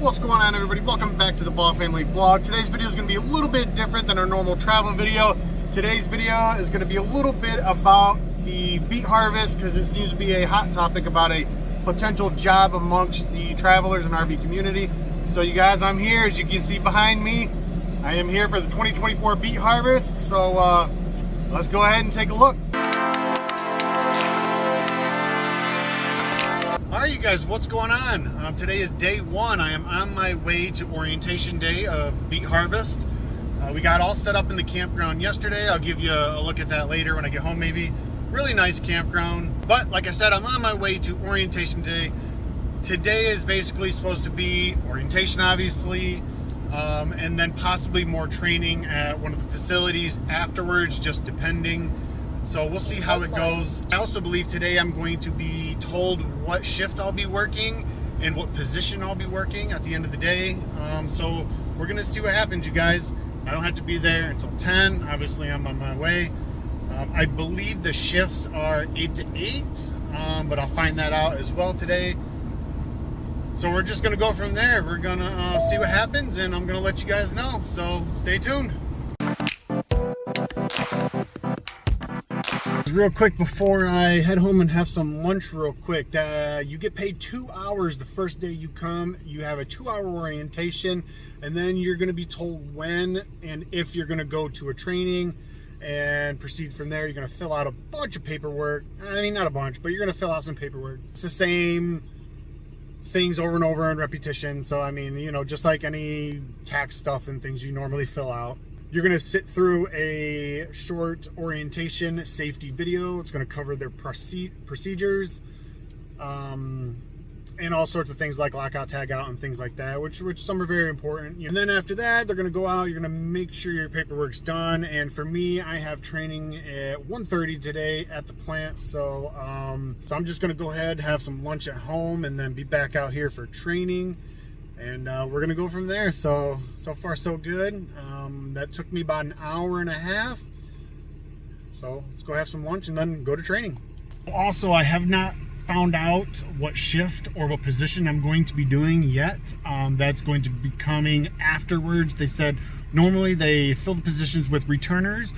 What's going on, everybody? Welcome back to the Ball Family vlog. Today's video is going to be a little bit different than our normal travel video. Today's video is going to be a little bit about the beet harvest because it seems to be a hot topic about a potential job amongst the travelers and RV community. So you guys, I'm here. As you can see behind me, I am here for the 2024 beet harvest. So let's go ahead and take a look. Alright, you guys, what's going on? Today is day one. I am on my way to orientation day of beet harvest. We got all set up in the campground yesterday. I'll give you a look at that later when I get home maybe. Really nice campground. But like I said, I'm on my way to orientation day. Today is basically supposed to be orientation, obviously, and then possibly more training at one of the facilities afterwards, just depending. So we'll see how it goes. I also believe today I'm going to be told what shift I'll be working and what position I'll be working at the end of the day. So we're gonna see what happens, you guys. I don't have to be there until 10. Obviously, I'm on my way. I believe the shifts are 8 to 8, but I'll find that out as well today. So we're just gonna go from there. We're gonna see what happens, and I'm gonna let you guys know. So stay tuned. Real quick before I head home and have some lunch real quick, you get paid 2 hours the first day you come. You have a 2-hour orientation, and then you're going to be told when and if you're going to go to a training and proceed from there. You're going to fill out a bunch of paperwork. I mean, not a bunch, but you're going to fill out some paperwork. It's the same things over and over in repetition. So I mean, you know, just like any tax stuff and things you normally fill out. You're going to sit through a short orientation safety video. It's going to cover their procedures and all sorts of things like lockout, tag out, and things like that, which some are very important. And then after that, they're going to go out. You're going to make sure your paperwork's done. And for me, I have training at 1:30 today at the plant. So I'm just going to go ahead, have some lunch at home, and then be back out here for training. And we're going to go from there. So far, so good. That took me about an hour and a half. So let's go have some lunch and then go to training. Also, I have not found out what shift or what position I'm going to be doing yet. That's going to be coming afterwards. They said normally they fill the positions with returners.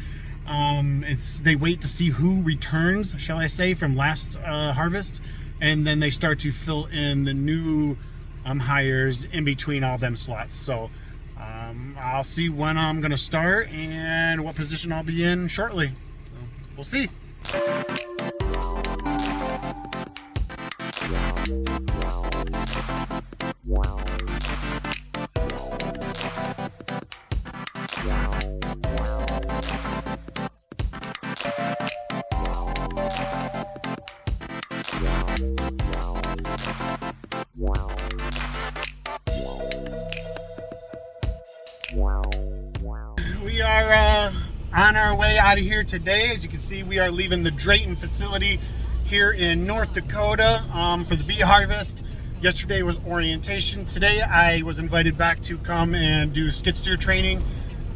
They wait to see who returns, shall I say, from last harvest. And then they start to fill in the new hires in between all them slots. So I'll see when I'm gonna start and what position I'll be in shortly. So we'll see. We are on our way out of here today. As you can see, we are leaving the Drayton facility here in North Dakota for the beet harvest. Yesterday was orientation. Today I was invited back to come and do skid steer training,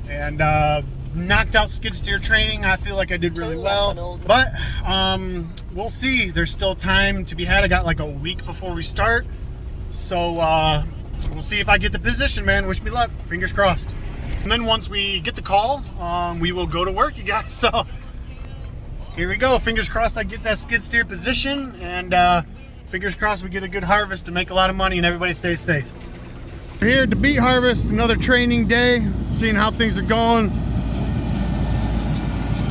and knocked out skid steer training. I feel like I did really well, but we'll see. There's still time to be had. I got like a week before we start, so we'll see if I get the position, man. Wish me luck. Fingers crossed. And then once we get the call, we will go to work, you guys. So here we go. Fingers crossed I get that skid steer position, and fingers crossed we get a good harvest to make a lot of money and everybody stays safe. We're here at the beet harvest, another training day, seeing how things are going.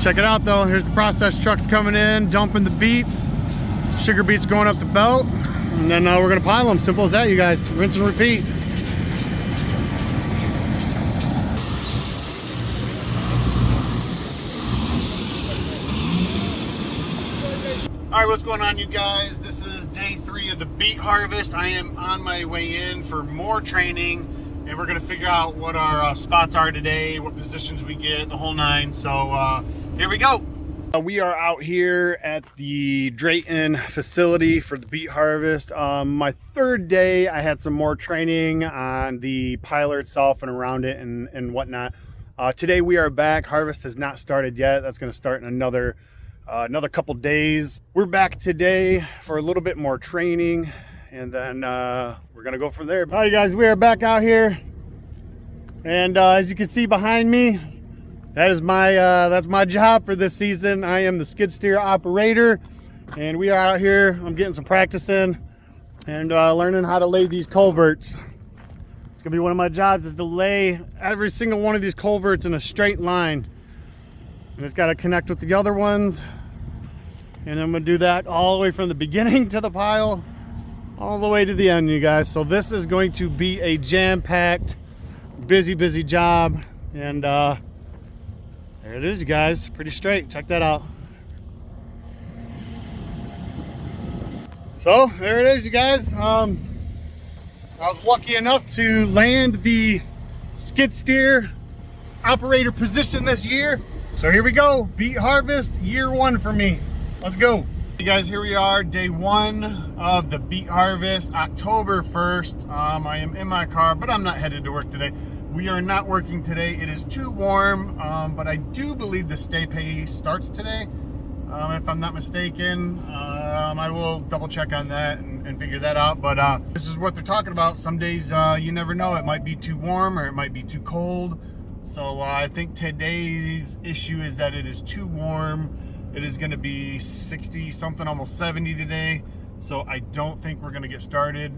Check it out though. Here's the process trucks coming in, dumping the beets. Sugar beets going up the belt, and then we're gonna pile them. Simple as that, you guys. Rinse and repeat. All right, what's going on, you guys? This is day 3 of the beet harvest. I am on my way in for more training, and we're gonna figure out what our spots are today, what positions we get, the whole nine. So here we go. We are out here at the Drayton facility for the beet harvest. My 3rd day, I had some more training on the piler itself and around it and whatnot. Today we are back. Harvest has not started yet. That's gonna start in another couple days. We're back today for a little bit more training, and then we're gonna go from there. All right, guys, we are back out here, and as you can see behind me, that is my that's my job for this season. I am the skid steer operator, and we are out here. I'm getting some practice in and learning how to lay these culverts. It's gonna be one of my jobs, is to lay every single one of these culverts in a straight line, and it's got to connect with the other ones. And I'm gonna do that all the way from the beginning to the pile, all the way to the end, you guys. So this is going to be a jam-packed, busy job. And there it is, you guys. Pretty straight. Check that out. So there it is, you guys. I was lucky enough to land the skid steer operator position this year. So here we go. Beet harvest, year 1 for me. Let's go. Hey guys, here we are, day 1 of the beet harvest, October 1st. I am in my car, but I'm not headed to work today. We are not working today. It is too warm, but I do believe the stay pay starts today. If I'm not mistaken, I will double check on that and figure that out. But this is what they're talking about. Some days you never know. It might be too warm or it might be too cold. So I think today's issue is that it is too warm. It is going to be 60 something, almost 70 today. So I don't think we're going to get started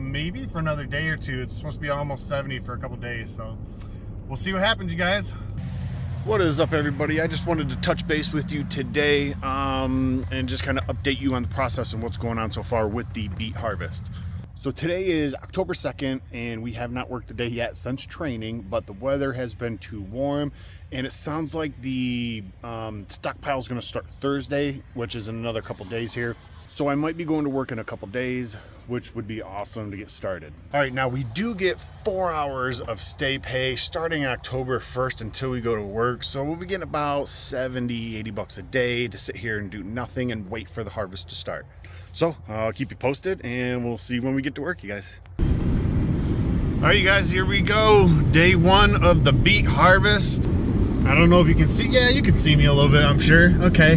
maybe for another day or two. It's supposed to be almost 70 for a couple days. So we'll see what happens, you guys. What is up, everybody? I just wanted to touch base with you today and just kind of update you on the process and what's going on so far with the beet harvest. So today is October 2nd, and we have not worked a day yet since training, but the weather has been too warm, and it sounds like the stockpile is going to start Thursday, which is in another couple days here. So I might be going to work in a couple days, which would be awesome to get started. All right, now we do get 4 hours of stay pay starting October 1st until we go to work. So we'll be getting about 70, 80 bucks a day to sit here and do nothing and wait for the harvest to start. So I'll keep you posted, and we'll see when we get to work, you guys. All right, you guys, here we go. Day 1 of the beet harvest. I don't know if you can see. Yeah, you can see me a little bit, I'm sure. Okay,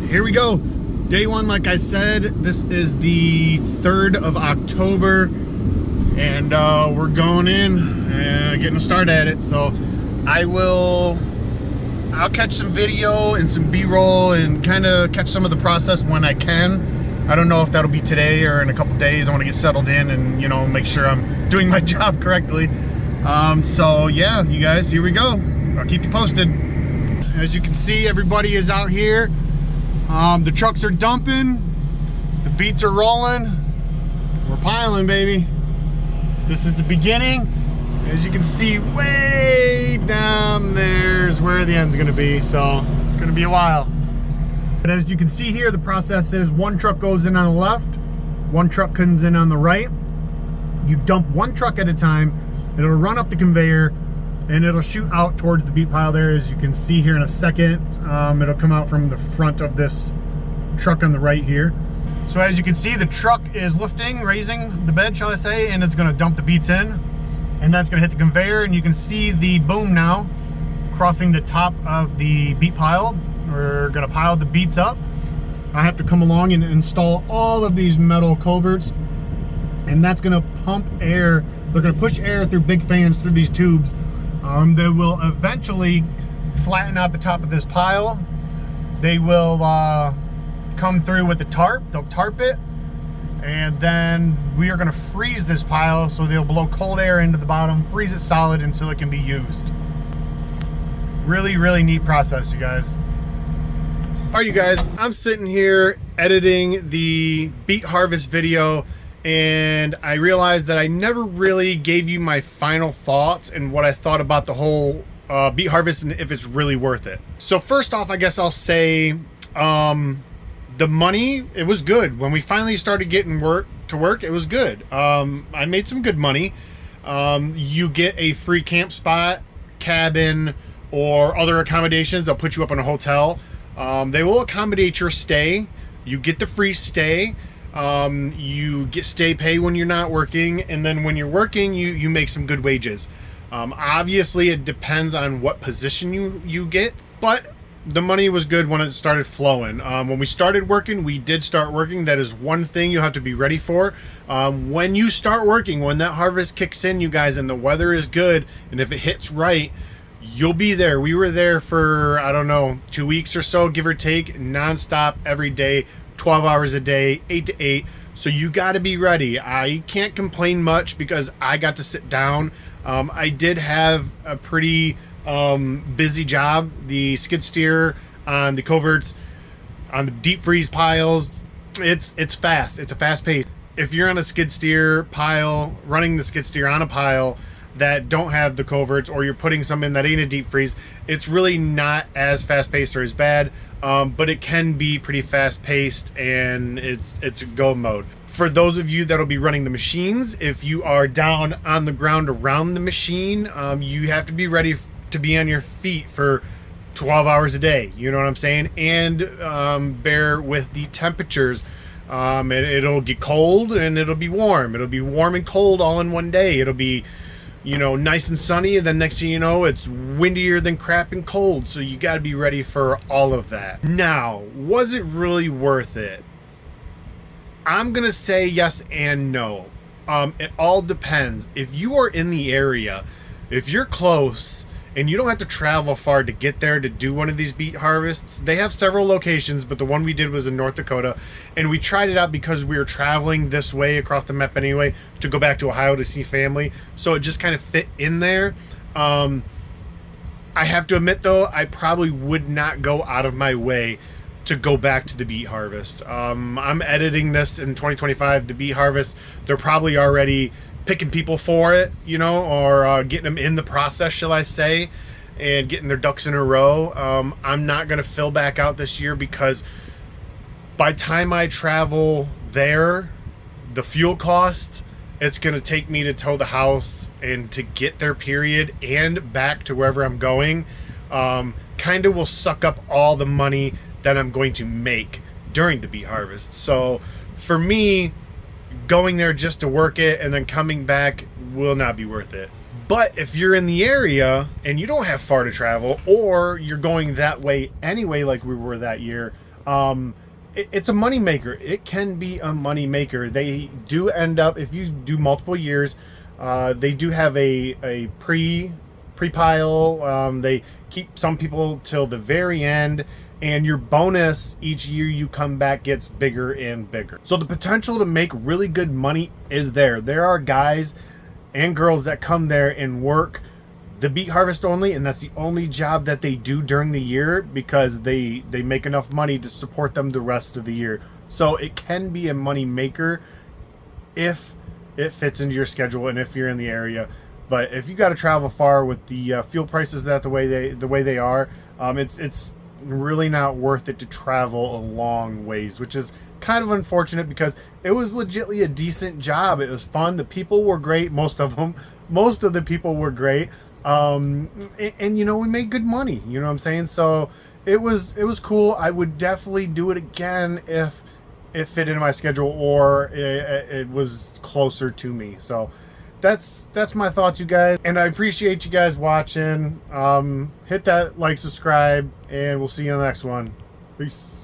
here we go. Day 1, like I said, this is the 3rd of October, and we're going in and getting a start at it. So I'll catch some video and some B-roll and kind of catch some of the process when I can. I don't know if that'll be today or in a couple days. I want to get settled in and, you know, make sure I'm doing my job correctly. So yeah, you guys, here we go. I'll keep you posted. As you can see, everybody is out here. The trucks are dumping. The beets are rolling. We're piling, baby. This is the beginning. As you can see, way down there is where the end's gonna be, so it's gonna be a while. But as you can see here, the process is one truck goes in on the left, one truck comes in on the right. You dump one truck at a time, it'll run up the conveyor, and it'll shoot out towards the beet pile there. As you can see here in a second, it'll come out from the front of this truck on the right here. So as you can see, the truck is lifting, raising the bed, shall I say, and it's gonna dump the beets in. And that's gonna hit the conveyor, and you can see the boom now crossing the top of the beet pile. We're gonna pile the beets up. I have to come along and install all of these metal culverts, and that's gonna pump air. They're gonna push air through big fans through these tubes. They will eventually flatten out the top of this pile. They will come through with the tarp. They'll tarp it, and then we are gonna freeze this pile, so they'll blow cold air into the bottom, freeze it solid until it can be used. Really, really neat process, you guys. All right, you guys, I'm sitting here editing the beet harvest video, and I realized that I never really gave you my final thoughts and what I thought about the whole beet harvest and if it's really worth it. So first off, I guess I'll say the money, it was good. When we finally started getting to work, it was good. I made some good money. You get a free camp spot, cabin, or other accommodations. They'll put you up in a hotel. They will accommodate your stay. You get the free stay. You get stay pay when you're not working, and then when you're working, you make some good wages. Obviously, it depends on what position you get, but the money was good when it started flowing. When we started working, we did start working. That is one thing you have to be ready for. When you start working, when that harvest kicks in, you guys, and the weather is good, and if it hits right, you'll be there. We were there for, I don't know, 2 weeks or so, give or take, nonstop every day, 12 hours a day, 8 to 8. So you got to be ready. I can't complain much because I got to sit down. I did have a pretty busy job. The skid steer on the coverts, on the deep freeze piles, it's fast. It's a fast pace. If you're on a skid steer pile, running the skid steer on a pile that don't have the coverts, or you're putting some in that ain't a deep freeze, it's really not as fast paced or as bad, but it can be pretty fast paced, and it's a go mode. For those of you that'll be running the machines, if you are down on the ground around the machine, you have to be ready to be on your feet for 12 hours a day, you know what I'm saying? And bear with the temperatures. It'll get cold and it'll be warm. It'll be warm and cold all in one day. It'll be, you know, nice and sunny, and then next thing you know, it's windier than crap and cold. So you got to be ready for all of that. Now, was it really worth it? I'm gonna say yes and no. It all depends. If you are in the area, if you're close and you don't have to travel far to get there to do one of these beet harvests, they have several locations, but the one we did was in North Dakota, and we tried it out because we were traveling this way across the map anyway to go back to Ohio to see family, so it just kind of fit in there. I have to admit though, I probably would not go out of my way to go back to the beet harvest. I'm editing this in 2025, the beet harvest. They're probably already picking people for it, you know, or getting them in the process, shall I say, and getting their ducks in a row. I'm not going to fill back out this year because by time I travel there, the fuel cost, it's going to take me to tow the house and to get there, period, and back to wherever I'm going, kind of will suck up all the money that I'm going to make during the beet harvest. So for me, going there just to work it and then coming back will not be worth it. But if you're in the area and you don't have far to travel, or you're going that way anyway, like we were that year, it's a money maker. It can be a money maker. They do end up, if you do multiple years, they do have a pre-pile. They keep some people till the very end, and your bonus each year you come back gets bigger and bigger. So the potential to make really good money is there. There are guys and girls that come there and work the beet harvest only, and that's the only job that they do during the year because they make enough money to support them the rest of the year. So it can be a money maker if it fits into your schedule and if you're in the area. But if you got to travel far with the fuel prices that the way they are, it's really not worth it to travel a long ways, which is kind of unfortunate because it was legitimately a decent job. It was fun. The people were great. Most of the people were great. And you know, we made good money, you know what I'm saying? So it was cool. I would definitely do it again if it fit into my schedule or it was closer to me. So that's my thoughts, you guys, and I appreciate you guys watching. Hit that like, subscribe, and we'll see you in the next one. Peace.